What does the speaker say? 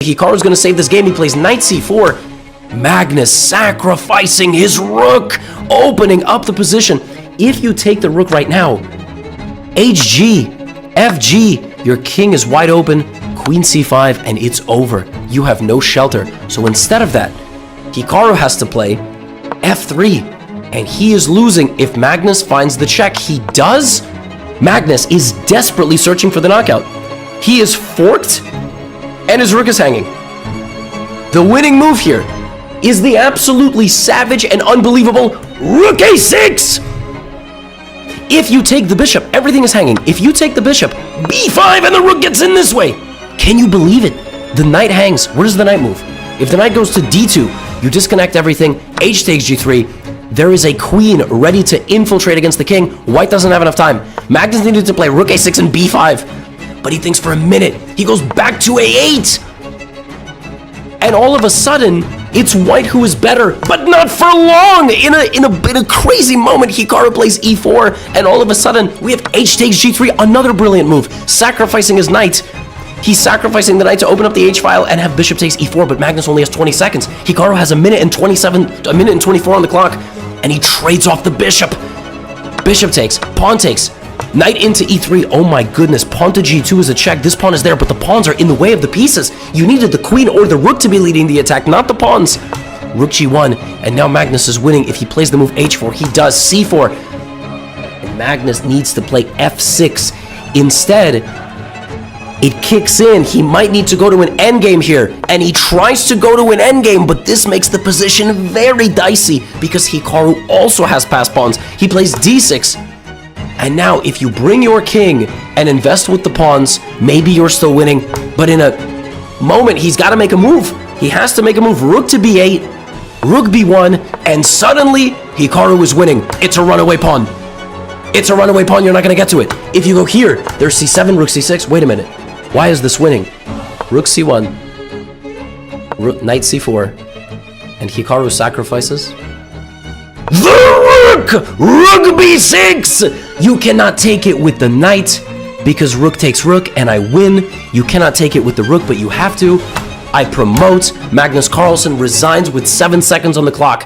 Hikaru's going to save this game. He plays knight c4. Magnus sacrificing his rook, opening up the position. If you take the rook right now, HG, FG, your king is wide open, queen c5, and it's over. You have no shelter. So instead of that, Hikaru has to play f3, and he is losing. If Magnus finds the check, he does. Magnus is desperately searching for the knockout. He is forked, and his rook is hanging. The winning move here is the absolutely savage and unbelievable rook a6. If you take the bishop, everything is hanging. If you take the bishop, b5, and the rook gets in this way. Can you believe it? The knight hangs. Where does the knight move? If the knight goes to d2, you disconnect everything. H takes g3. There is a queen ready to infiltrate against the king. White doesn't have enough time. Magnus needed to play rook a6 and b5. But he thinks for a minute. He goes back to a8. And all of a sudden, it's white who is better, but not for long. In a crazy moment, Hikaru plays e4, and all of a sudden, we have h takes g3, another brilliant move, sacrificing his knight. He's sacrificing the knight to open up the h file and have bishop takes e4, but Magnus only has 20 seconds. Hikaru has a minute and 24 on the clock, and he trades off the bishop. Bishop takes, pawn takes, knight into e3. Oh my goodness, pawn to g2 is a check. This pawn is there, but the pawns are in the way of the pieces. You needed the queen or the rook to be leading the attack, not the pawns. Rook g1, and now Magnus is winning. If he plays the move h4, he does c4. And Magnus needs to play f6. Instead, it kicks in. He might need to go to an endgame here, and he tries to go to an endgame, but this makes the position very dicey because Hikaru also has passed pawns. He plays d6. And now, if you bring your king and invest with the pawns, maybe you're still winning. But in a moment, he's got to make a move. He has to make a move. Rook to b8, rook b1, and suddenly, Hikaru is winning. It's a runaway pawn. It's a runaway pawn. You're not going to get to it. If you go here, there's c7, rook c6. Wait a minute. Why is this winning? Rook c1, knight c4, and Hikaru sacrifices. The rook! Rook b6! You cannot take it with the knight because rook takes rook and I win. You cannot take it with the rook, but you have to. I promote. Magnus Carlsen resigns with 7 seconds on the clock.